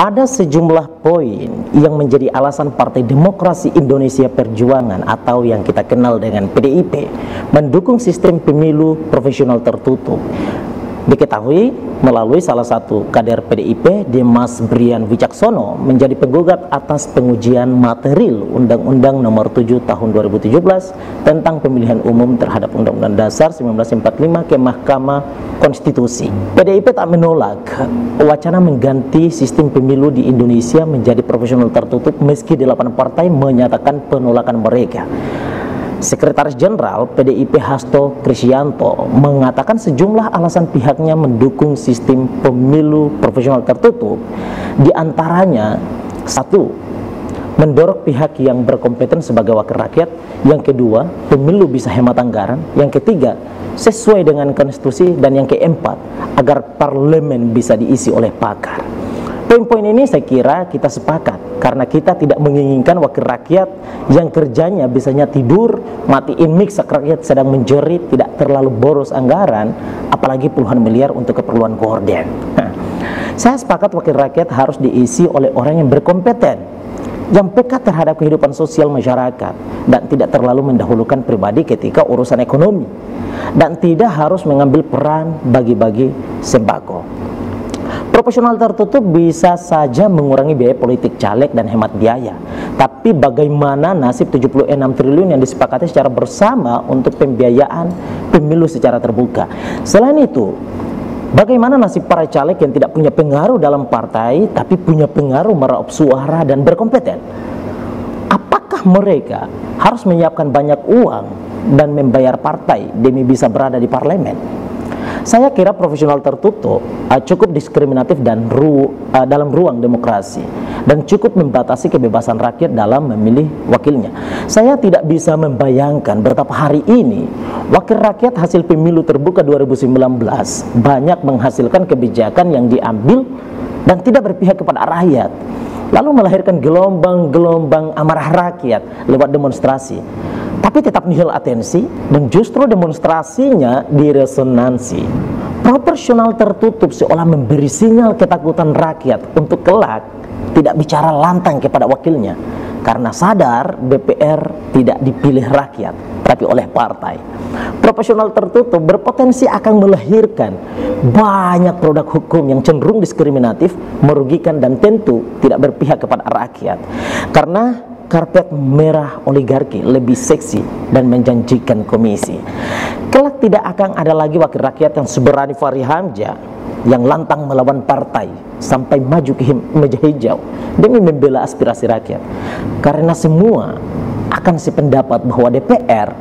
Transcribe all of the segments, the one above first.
Ada sejumlah poin yang menjadi alasan Partai Demokrasi Indonesia Perjuangan atau yang kita kenal dengan PDIP mendukung sistem pemilu profesional tertutup. Diketahui melalui salah satu kader PDIP, Dimas Brian Wicaksono, menjadi penggugat atas pengujian material Undang-Undang Nomor 7 Tahun 2017 tentang pemilihan umum terhadap Undang-Undang Dasar 1945 ke Mahkamah Konstitusi. PDIP tak menolak wacana mengganti sistem pemilu di Indonesia menjadi profesional tertutup meski 8 partai menyatakan penolakan mereka. Sekretaris Jenderal PDIP Hasto Kristianto mengatakan sejumlah alasan pihaknya mendukung sistem pemilu profesional tertutup, diantaranya: 1. Mendorong pihak yang berkompeten sebagai wakil rakyat. Yang kedua, pemilu bisa hemat anggaran. Yang ketiga, sesuai dengan konstitusi. Dan yang keempat, agar parlemen bisa diisi oleh pakar. Poin-poin ini saya kira kita sepakat, karena kita tidak menginginkan wakil rakyat yang kerjanya biasanya tidur, matiin mic saat rakyat sedang menjerit, tidak terlalu boros anggaran, apalagi puluhan miliar untuk keperluan gorden. Saya sepakat wakil rakyat harus diisi oleh orang yang berkompeten, yang peka terhadap kehidupan sosial masyarakat, dan tidak terlalu mendahulukan pribadi ketika urusan ekonomi, dan tidak harus mengambil peran bagi-bagi sembako. Proporsional tertutup bisa saja mengurangi biaya politik caleg dan hemat biaya. Tapi bagaimana nasib 76 triliun yang disepakati secara bersama untuk pembiayaan pemilu secara terbuka? Selain itu, bagaimana nasib para caleg yang tidak punya pengaruh dalam partai tapi punya pengaruh meraup suara dan berkompeten? Apakah mereka harus menyiapkan banyak uang dan membayar partai demi bisa berada di parlemen? Saya kira profesional tertutup cukup diskriminatif dan dalam ruang demokrasi, dan cukup membatasi kebebasan rakyat dalam memilih wakilnya. Saya tidak bisa membayangkan betapa hari ini wakil rakyat hasil pemilu terbuka 2019 banyak menghasilkan kebijakan yang diambil dan tidak berpihak kepada rakyat, lalu melahirkan gelombang-gelombang amarah rakyat lewat demonstrasi, tapi tetap nihil atensi, dan justru demonstrasinya diresonansi. Proporsional tertutup seolah memberi sinyal ketakutan rakyat untuk kelak tidak bicara lantang kepada wakilnya, karena sadar DPR tidak dipilih rakyat tapi oleh partai. Proporsional tertutup berpotensi akan melahirkan banyak produk hukum yang cenderung diskriminatif, merugikan, dan tentu tidak berpihak kepada rakyat, karena karpet merah oligarki lebih seksi dan menjanjikan komisi. Kelak tidak akan ada lagi wakil rakyat yang seberani Fahri Hamzah yang lantang melawan partai sampai maju ke meja hijau demi membela aspirasi rakyat, karena semua akan sependapat bahwa DPR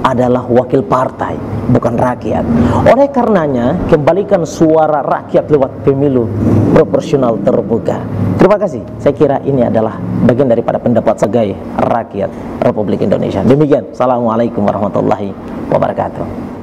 adalah wakil partai, bukan rakyat. Oleh karenanya, kembalikan suara rakyat lewat pemilu proporsional terbuka. Terima kasih. Saya kira ini adalah bagian daripada pendapat sebagai rakyat Republik Indonesia. Demikian. Assalamualaikum warahmatullahi wabarakatuh.